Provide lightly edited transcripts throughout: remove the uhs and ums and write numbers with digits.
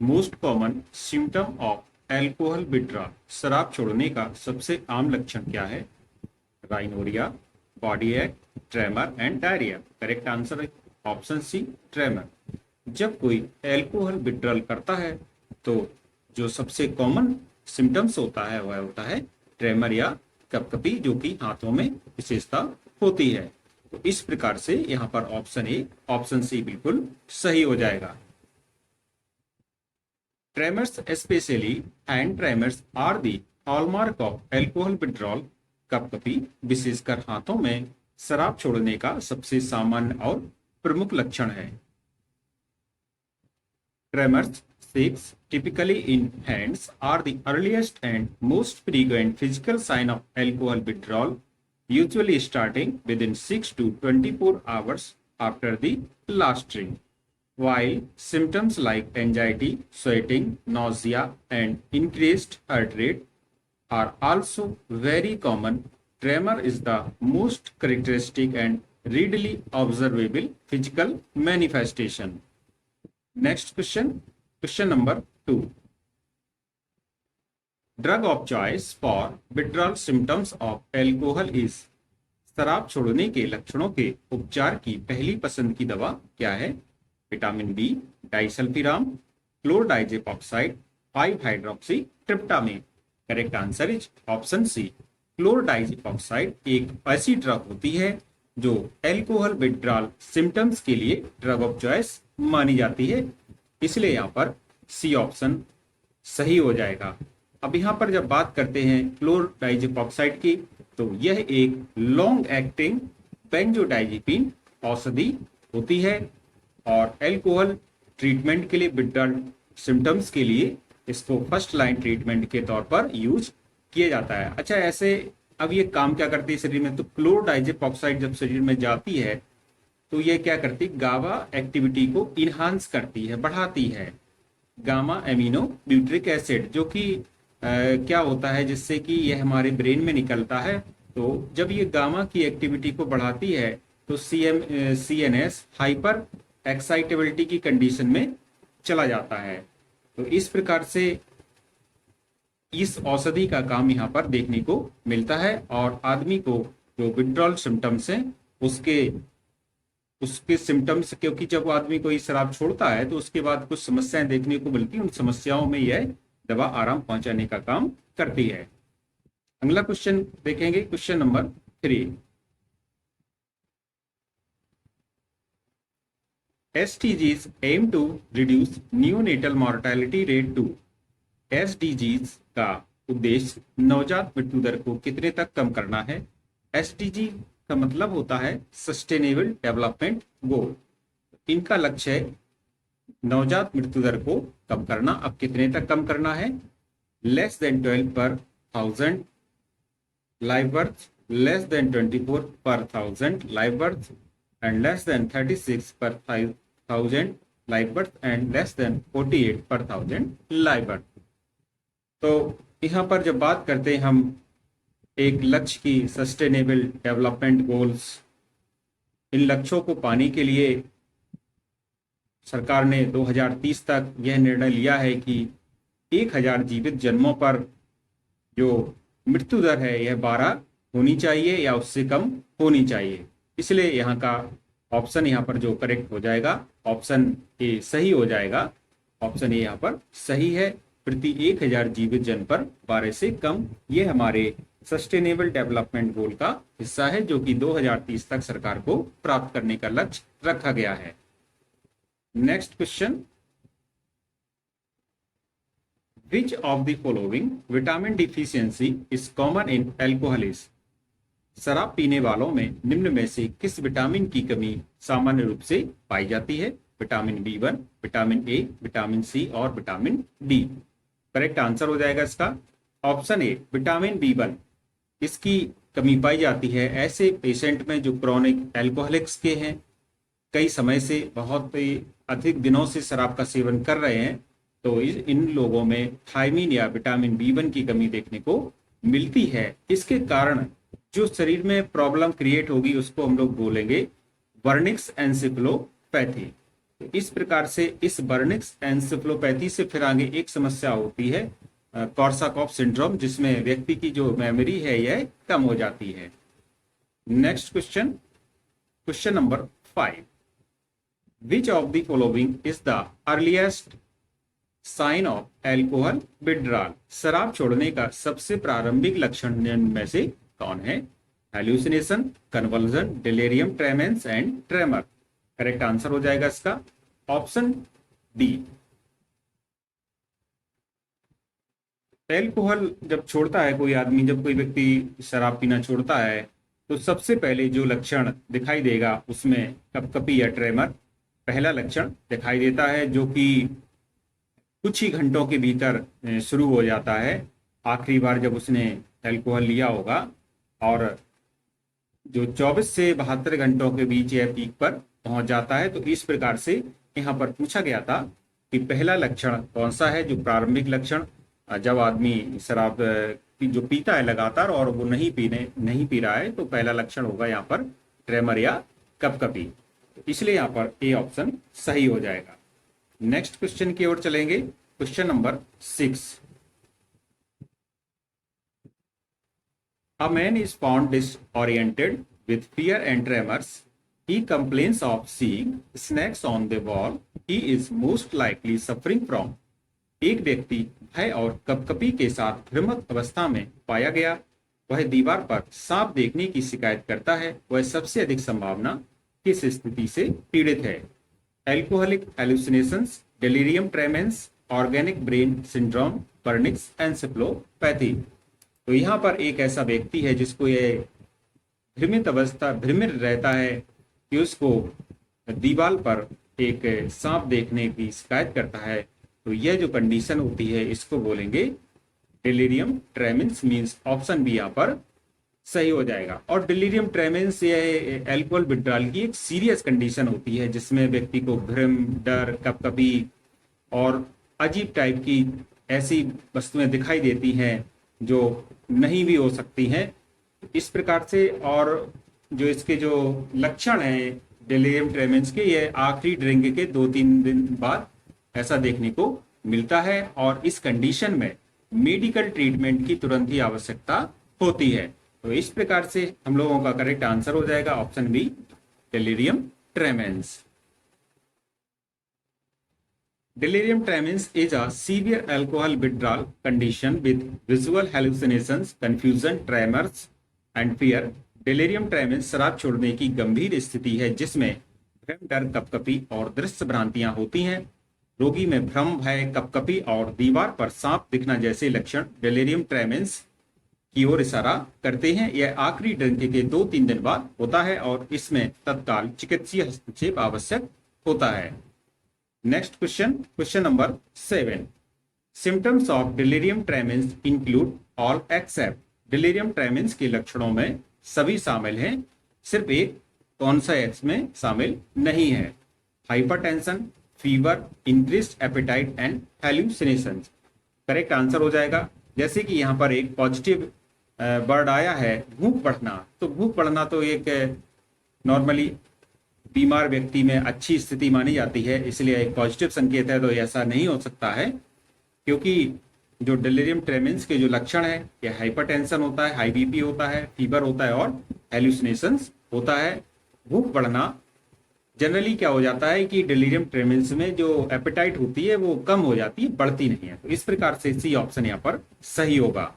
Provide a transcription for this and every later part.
Most common symptom of alcohol withdrawal, शराब छोड़ने का सबसे आम लक्षण क्या है? राइनोरिया, बॉडी एक, tremor and diarrhoea. Correct answer है ऑप्शन सी, ट्रेमर। जब कोई एल्कोहल विड्रॉल करता है तो जो सबसे कॉमन सिम्टम्स होता है वह होता है ट्रेमर या कपकपी, जो कि हाथों में विशेषता होती है। तो इस प्रकार से यहाँ पर ऑप्शन ए, ऑप्शन सी बिल्कुल सही हो जाएगा। Tremors, especially hand tremors, are the hallmark of alcohol withdrawal। कपकपी विशेषकर हाथों में शराब छोड़ने का सबसे सामान्य और प्रमुख लक्षण है। Tremors, shakes, typically in hands, are the earliest and most frequent physical sign of alcohol withdrawal, usually starting within 6 to 24 hours after the last drink. While symptoms like anxiety, sweating, nausea, and increased heart rate are also very common, tremor is the most characteristic and readily observable physical manifestation. Next question, question number 2. Drug of choice for withdrawal symptoms of alcohol is। शराब छोड़ने के लक्षणों के उपचार की पहली पसंद की दवा क्या है? Vitamin B, disulfiram, chlordiazepoxide, 5 hydroxy tryptamine. Correct answer is option C, chlordiazepoxide एक ऐसी ड्रग होती है जो एल्कोहल विड्रॉल सिम्टम्स के लिए ड्रग ऑफ चॉइस मानी जाती है, इसलिए यहाँ पर सी ऑप्शन सही हो जाएगा। अब यहाँ पर जब बात करते हैं क्लोरडाइजेपॉक्साइड की, तो यह एक लॉन्ग एक्टिंग बेंजोडाइजेपिन औषधि होती है और एल्कोहल ट्रीटमेंट के लिए, विड्रॉल सिम्टम्स के लिए इसको फर्स्ट लाइन ट्रीटमेंट के तौर पर यूज किया जाता है। अच्छा, ऐसे अब ये काम क्या करती है शरीर में? तो क्लोरडाइजेपॉक्साइड जब शरीर में जाती है तो ये क्या करती है? गामा एक्टिविटी को इनहांस करती है, बढ़ाती है। गामा एमिनो ब्यूट्रिक एसिड, जो कि क्या होता है, जिससे कि यह हमारे ब्रेन में निकलता है। तो जब ये गामा की एक्टिविटी को बढ़ाती है तो CNS हाइपर एक्साइटेबिलिटी की कंडीशन में चला जाता है। तो इस प्रकार से इस औषधि का काम यहाँ पर देखने को मिलता है और आदमी को जो विड्रॉल सिम्टम्स हैं उसके सिम्टम्स, क्योंकि जब आदमी कोई शराब छोड़ता है तो उसके बाद कुछ समस्याएं देखने को मिलती हैं, उन समस्याओं में यह दवा आराम पहुंचाने का काम करती है। अगला क्वेश्चन देखेंगे, question number 3। SDGs aim to reduce neonatal mortality rate to। SDGs का उद्देश्य नवजात मृत्यु दर को कितने तक कम करना है? SDG का मतलब होता है सस्टेनेबल डेवलपमेंट गोल। इनका लक्ष्य है नवजात मृत्यु दर को कम करना। अब कितने तक कम करना है? लेस देन 12 पर 1000 लाइव बर्थ, लेस देन 24 पर 1000 live birth, and less than 36 पर 1000 live birth, and less than 48 पर 1000 लाइव बर्थ। तो यहाँ पर जब बात करते हैं हम एक लक्ष्य की, सस्टेनेबल डेवलपमेंट गोल्स, इन लक्ष्यों को पाने के लिए सरकार ने 2030 तक यह निर्णय लिया है कि 1000 जीवित जन्मों पर जो मृत्यु दर है यह 12 होनी चाहिए या उससे कम होनी चाहिए। इसलिए यहाँ का ऑप्शन यहाँ पर जो करेक्ट हो जाएगा, ऑप्शन ए सही हो जाएगा। ऑप्शन ए यहाँ पर सही है। प्रति 1000 जीवित जन्म पर 12 से कम, ये हमारे सस्टेनेबल डेवलपमेंट गोल का हिस्सा है, जो कि 2030 तक सरकार को प्राप्त करने का लक्ष्य रखा गया है। Next question, which of the following vitamin deficiency is common in alcoholics. शराब पीने वालों में निम्न में से किस विटामिन की कमी सामान्य रूप से पाई जाती है? Vitamin B1, vitamin A, vitamin C और विटामिन डी। करेक्ट आंसर हो जाएगा इसका ऑप्शन ए, विटामिन B1। इसकी कमी पाई जाती है ऐसे पेशेंट में जो क्रोनिक एल्कोहलिक्स के हैं, कई समय से बहुत अधिक दिनों से शराब का सेवन कर रहे हैं, तो इन लोगों में थायमीन या विटामिन B1 की कमी देखने को मिलती है। इसके कारण जो शरीर में प्रॉब्लम क्रिएट होगी उसको हम लोग बोलेंगे वर्निक्स एन्सेफेलोपैथी। तो इस प्रकार से इस बर्निक्स एन्सेफेलोपैथी से फिर आगे एक समस्या होती है कॉर्साकॉफ सिंड्रोम, जिसमें व्यक्ति की जो मेमोरी है यह कम हो जाती है। Next question, question number 5, which of the following is the earliest sign of alcohol withdrawal? शराब छोड़ने का सबसे प्रारंभिक लक्षण में से कौन है? Hallucination, convulsion, delirium ट्रेमेंस and tremor. Correct answer हो जाएगा इसका ऑप्शन डी। एल्कोहल जब छोड़ता है कोई आदमी, जब कोई व्यक्ति शराब पीना छोड़ता है, तो सबसे पहले जो लक्षण दिखाई देगा उसमें कपकपी या ट्रेमर पहला लक्षण दिखाई देता है, जो कि कुछ ही घंटों के भीतर शुरू हो जाता है। आखिरी बार जब उसने एल्कोहल लिया होगा और जो 24 से 72 घंटों के बीच यह पीक पर पहुंच जाता है। तो इस प्रकार से यहाँ पर पूछा गया था कि पहला लक्षण कौन सा है, जो प्रारंभिक लक्षण जब आदमी शराब जो पीता है लगातार और वो नहीं पी रहा है, तो पहला लक्षण होगा यहाँ पर ट्रेमर या कपकपी। इसलिए यहाँ पर ए ऑप्शन सही हो जाएगा। नेक्स्ट क्वेश्चन की ओर चलेंगे, question number 6। A man is found disoriented with fear and tremors. He complains of seeing snakes on the wall. He is most likely suffering from। एक व्यक्ति भय और कपकपी के साथ भ्रमित अवस्था में पाया गया। वह दीवार पर सांप देखने की शिकायत करता है। वह सबसे अधिक संभावना किस स्थिति से पीड़ित है? Alcoholic hallucinations, delirium tremens, organic brain syndrome, Wernicke's encephalopathy. तो यहाँ पर एक ऐसा व्यक्ति है जिसको ये भ्रमित रहता है कि उसको दीवार पर एक सांप देखने की शिकायत करता है। तो यह जो कंडीशन होती है इसको बोलेंगे delirium tremens. Means option B यहाँ पर सही हो जाएगा। और डिलीरियम ट्रेमेंस यह एल्कोहल विड्रॉल की एक सीरियस कंडीशन होती है, जिसमें व्यक्ति को भ्रम, डर, कपकपी और अजीब टाइप की ऐसी वस्तुएं दिखाई देती हैं जो नहीं भी हो सकती हैं। इस प्रकार से, और जो इसके जो लक्षण हैं डिलीरियम ट्रेमेंस के, ये आखिरी ड्रिंक के 2-3 दिन बाद ऐसा देखने को मिलता है। और इस कंडीशन में मेडिकल ट्रीटमेंट की तुरंत ही आवश्यकता होती है। तो इस प्रकार से हम लोगों का करेक्ट आंसर हो जाएगा option B, delirium tremens. Delirium tremens is a severe alcohol withdrawal condition with visual hallucinations, confusion, tremors and fear। Delirium tremens शराब छोड़ने की गंभीर स्थिति है जिसमें भ्रम, डर, कपकपी और दृश्य भ्रांतियां होती हैं। रोगी में भ्रम, भय, कपकपी और दीवार पर सांप दिखना जैसे लक्षण डेलिरियम ट्रेमेंस की ओर इशारा करते हैं। यह आखिरी ड्रिंक के 2-3 दिन बाद होता है और इसमें तत्काल चिकित्सीय हस्तक्षेप आवश्यक होता है। Next question, question number 7। Symptoms of delirium ट्रेमेंस include all except. Delirium ट्रेमेंस के लक्षणों में सभी शामिल हैं, सिर्फ एक कौन सा इसमें शामिल नहीं है? Hypertension, fever, increased appetite and hallucinations. Correct answer हो जाएगा। जैसे कि यहाँ पर एक पॉजिटिव वर्ड आया है भूख बढ़ना, तो भूख बढ़ना तो एक नॉर्मली बीमार व्यक्ति में अच्छी स्थिति मानी जाती है, इसलिए एक पॉजिटिव संकेत है। तो ऐसा नहीं हो सकता है, क्योंकि जो डिलीरियम ट्रेमेंस के जो लक्षण है, यह हाइपरटेंशन होता है, हाई बीपी होता है, फीवर होता है और हेल्यूसिनेशंस होता है। भूख बढ़ना जनरली क्या हो जाता है कि डिलीरियम ट्रेमेंस में जो एपेटाइट होती है वो कम हो जाती है, बढ़ती नहीं है। तो इस प्रकार से सी ऑप्शन यहाँ पर सही होगा।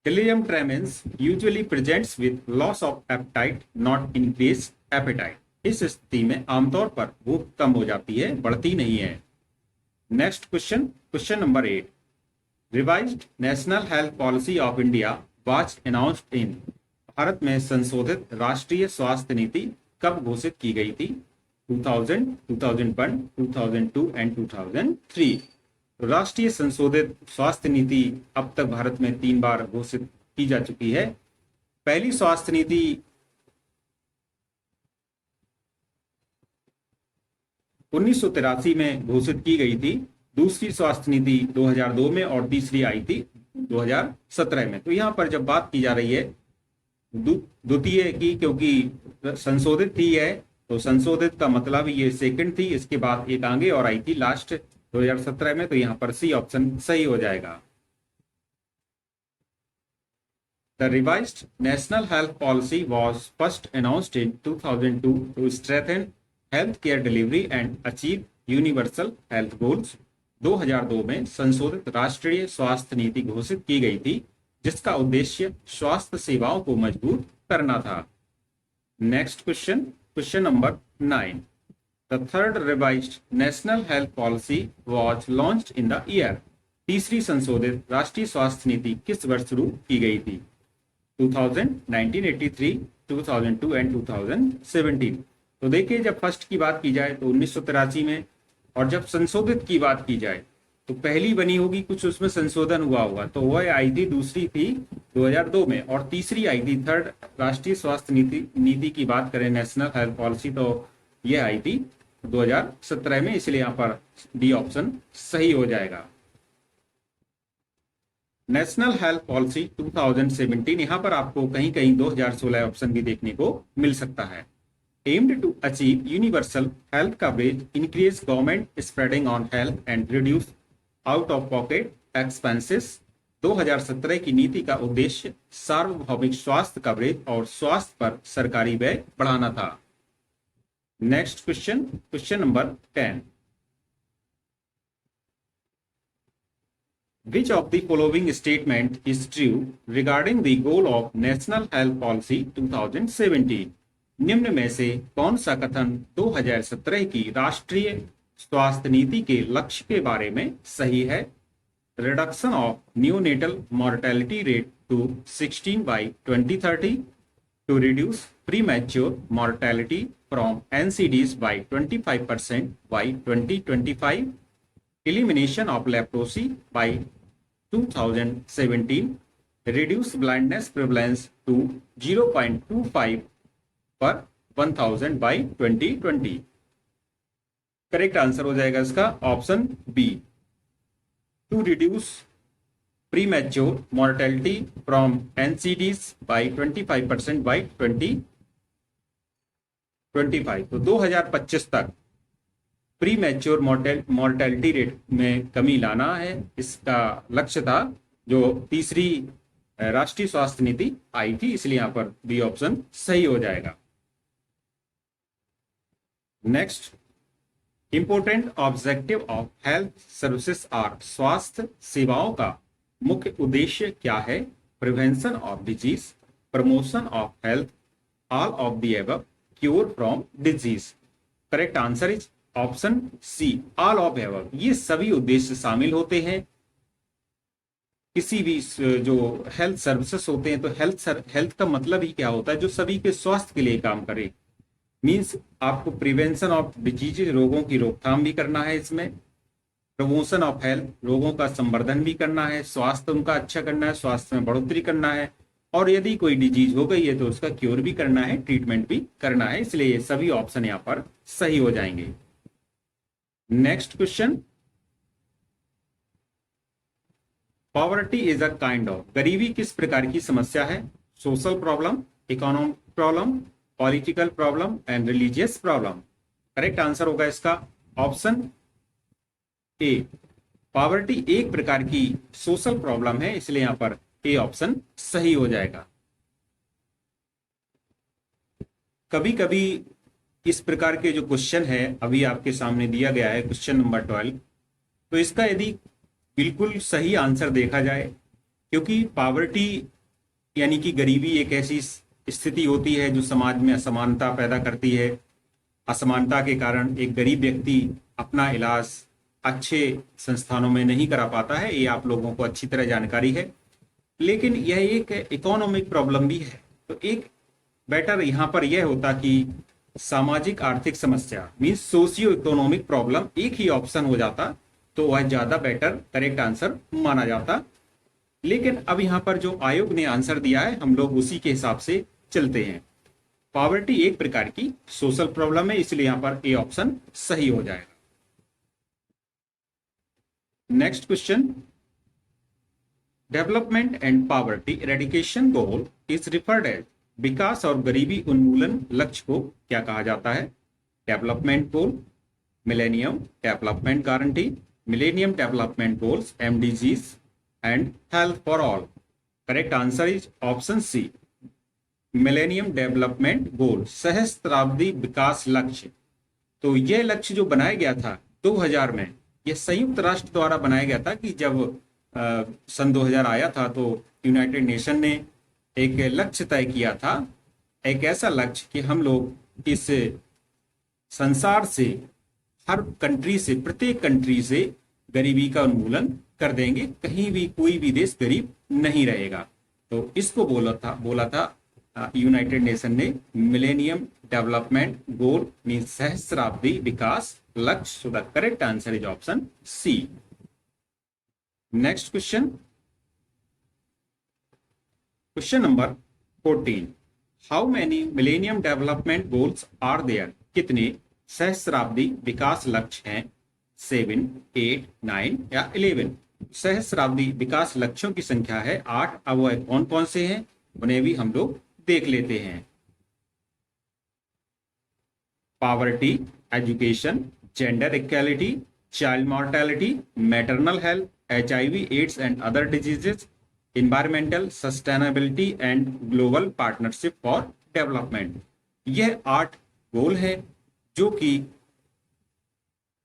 Delirium tremens usually presents with loss of appetite, not increased appetite। इस स्थिति में आमतौर पर भूख कम हो जाती है, बढ़ती नहीं है। Next question, question number 8। Revised national health policy of India was announced in. Bharat में संशोधित राष्ट्रीय स्वास्थ्य नीति कब घोषित की गई थी? 2000, 2001, 2002 एंड 2003। राष्ट्रीय संशोधित स्वास्थ्य नीति अब तक भारत में 3 बार घोषित की जा चुकी है। पहली स्वास्थ्य नीति 1983 में घोषित की गई थी, दूसरी स्वास्थ्य नीति 2002 में और तीसरी आई थी 2017 में। तो यहाँ पर जब बात की जा रही है द्वितीय की, क्योंकि संशोधित थी है तो संशोधित का मतलब ये सेकंड थी, इसके बाद एक आगे और आई थी लास्ट 2017 में, तो यहाँ पर सी ऑप्शन सही हो जाएगा। The revised National Health Policy was first announced in 2002 to strengthen healthcare delivery and achieve universal health goals. 2002 में संशोधित राष्ट्रीय स्वास्थ्य नीति घोषित की गई थी, जिसका उद्देश्य स्वास्थ्य सेवाओं को मजबूत करना था। Next question, question number 9। The third revised National Health Policy was launched in the year. तीसरी संशोधित राष्ट्रीय स्वास्थ्य नीति किस वर्ष शुरू की गई थी? 2000, 1983, 2002 एंड 2017। तो देखिए, जब फर्स्ट की बात की जाए तो 1983 में, और जब संशोधित की बात की जाए तो पहली बनी होगी, कुछ उसमें संशोधन हुआ होगा, तो वह आई थी, दूसरी थी 2002 में, और तीसरी आई थी थर्ड राष्ट्रीय स्वास्थ्य नीति की बात करें, नेशनल हेल्थ पॉलिसी, तो यह आई थी 2017 में, इसलिए यहाँ पर डी ऑप्शन सही हो जाएगा। नेशनल हेल्थ पॉलिसी 2017, यहाँ पर आपको कहीं कहीं 2016 ऑप्शन भी देखने को मिल सकता है। Aimed to achieve universal health coverage, increase government spreading on health and reduce out of pocket expenses. 2017 की नीति का उद्देश्य सार्वभौमिक स्वास्थ्य कवरेज और स्वास्थ्य पर सरकारी व्यय बढ़ाना था। Next question, question number 10। Which of the following statement is true regarding the goal of National Health Policy 2017? निम्न में से कौन सा कथन 2017 की राष्ट्रीय स्वास्थ्य नीति के लक्ष्य के बारे में सही है? Reduction of neonatal mortality rate to 16 by 2030, to reduce premature mortality from NCDs by 25% by 2025, elimination of leprosy by 2017, reduce blindness prevalence to 0.25 per 1000 by 2020। Correct answer हो जाएगा इसका option B, to reduce premature mortality from NCDs by 25% by 2025। तो 2025 तक pre mature mortality rate में कमी लाना है, इसका लक्ष्य था जो तीसरी राष्ट्रीय स्वास्थ्य नीति आई थी, इसलिए यहां पर बी ऑप्शन सही हो जाएगा। Next, important objective of health services are, स्वास्थ्य सेवाओं का मुख्य उद्देश्य क्या है? Prevention of disease, promotion of health, all of the above, cure from disease. Correct answer is option C, all of above. ये सभी उद्देश्य शामिल होते हैं किसी भी जो हेल्थ सर्विसेज होते हैं। तो हेल्थ का मतलब ही क्या होता है? जो सभी के स्वास्थ्य के लिए काम करे। मींस आपको प्रिवेंशन ऑफ डिजीज, रोगों की रोकथाम भी करना है, इसमें प्रमोशन ऑफ हेल्थ, रोगों का संवर्धन भी करना है, स्वास्थ्य उनका अच्छा करना है, स्वास्थ्य में बढ़ोतरी करना है, और यदि कोई डिजीज हो गई है तो उसका क्योर भी करना है, ट्रीटमेंट भी करना है। इसलिए ये सभी ऑप्शन यहाँ पर सही हो जाएंगे। Next question, poverty is a kind of, गरीबी किस प्रकार की समस्या है? Social problem, economic problem, political problem and religious problem. Correct answer होगा इसका ऑप्शन ए, पॉवर्टी एक प्रकार की सोशल प्रॉब्लम है, इसलिए यहां पर ए ऑप्शन सही हो जाएगा। कभी कभी इस प्रकार के जो क्वेश्चन है अभी आपके सामने दिया गया है, क्वेश्चन नंबर 12, तो इसका यदि बिल्कुल सही आंसर देखा जाए, क्योंकि पॉवर्टी यानी कि गरीबी एक ऐसी स्थिति होती है जो समाज में असमानता पैदा करती है। असमानता के कारण एक गरीब व्यक्ति अपना इलाज अच्छे संस्थानों में नहीं करा पाता है, ये आप लोगों को अच्छी तरह जानकारी है। लेकिन यह एक इकोनॉमिक प्रॉब्लम भी है, तो एक बेटर यहाँ पर यह होता कि सामाजिक आर्थिक समस्या मीन्स सोशियो इकोनॉमिक प्रॉब्लम एक ही ऑप्शन हो जाता, तो वह ज्यादा बेटर करेक्ट आंसर माना जाता। लेकिन अब यहाँ पर जो आयोग ने आंसर दिया है, हम लोग उसी के हिसाब से चलते हैं। पॉवर्टी एक प्रकार की सोशल प्रॉब्लम है, इसलिए यहाँ पर ए ऑप्शन सही हो जाएगा। Next question, development and poverty eradication goal is referred as, विकास और गरीबी उन्मूलन लक्ष्य को क्या कहा जाता है? Development goal, millennium development guarantee, millennium development goals MDGs and health for all. Correct answer is option C, millennium development goal, सहस्त्राब्दी विकास लक्ष्य। तो यह लक्ष्य जो बनाया गया था 2000 में, यह संयुक्त राष्ट्र द्वारा बनाया गया था कि जब सन 2000 आया था तो यूनाइटेड नेशन ने एक लक्ष्य तय किया था, एक ऐसा लक्ष्य कि हम लोग इस संसार से, हर कंट्री से, प्रत्येक कंट्री से गरीबी का उन्मूलन कर देंगे, कहीं भी कोई भी देश गरीब नहीं रहेगा। तो इसको बोला था यूनाइटेड नेशन ने मिलेनियम डेवलपमेंट गोल मीन सहस्राब्दी विकास लक्ष्य। So the correct answer is option C. Next question, question number 14, how many millennium development goals are there? कितने सहस्राब्दी विकास लक्ष्य हैं? 7, 8, 9 या 11? सहस्राब्दी विकास लक्ष्यों की संख्या है 8। अब वह कौन कौन से हैं उन्हें भी हम लोग देख लेते हैं। Poverty, education, gender equality, child mortality, maternal health, HIV, AIDS and other diseases, environmental sustainability and global partnership for development. यह 8 गोल है जो कि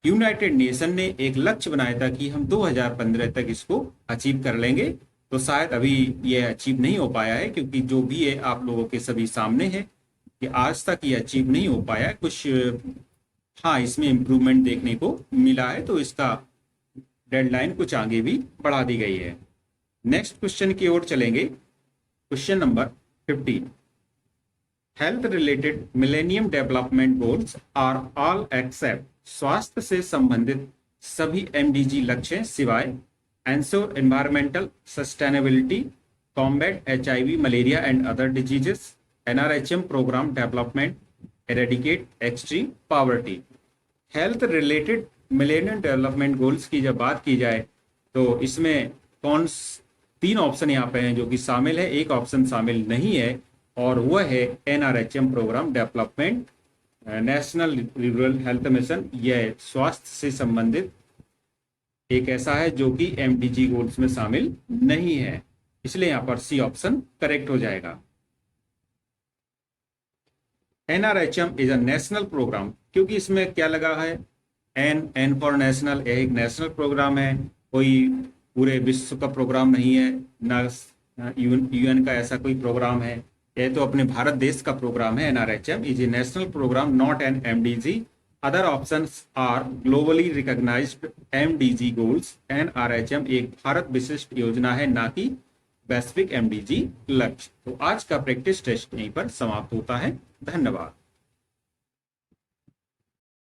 यूनाइटेड नेशन ने एक लक्ष्य बनाया था कि हम 2015 तक इसको अचीव कर लेंगे। तो शायद अभी ये अचीव नहीं हो पाया है, क्योंकि जो भी है आप लोगों के सभी सामने है कि आज तक ये अचीव नहीं हो पाया है। कुछ हाँ, इसमें इम्प्रूवमेंट देखने को मिला है, तो इसका डेडलाइन कुछ आगे भी बढ़ा दी गई है। नेक्स्ट क्वेश्चन की ओर चलेंगे। Question number 15, health related millennium development goals are all except, स्वास्थ्य से संबंधित सभी MDG लक्ष्य सिवाय ensure environmental sustainability, combat HIV, malaria and other diseases, NRHM programme development, eradicate extreme poverty. Health related millennium development goals की जब बात की जाए तो इसमें कौन 3 ऑप्शन यहाँ पे हैं जो कि शामिल है, एक ऑप्शन शामिल नहीं है और वह है NRHM programme development, national rural health mission. यह स्वास्थ्य से संबंधित एक ऐसा है जो कि MDG गोल्स में शामिल नहीं है, इसलिए यहाँ पर सी ऑप्शन करेक्ट हो जाएगा। NRHM is a national programme, क्योंकि इसमें क्या लगा है, N फॉर नेशनल, यह एक नेशनल प्रोग्राम है, कोई पूरे विश्व का प्रोग्राम नहीं है, ना UN का ऐसा कोई प्रोग्राम है, यह तो अपने भारत देश का प्रोग्राम है। NRHM is a national programme not an MDG। Other options are globally recognised MDG goals. NRHM एक भारत विशिष्ट योजना है, ना कि वैश्विक MDG लक्ष्य। तो आज का प्रैक्टिस टेस्ट यहीं पर समाप्त होता है। धन्यवाद।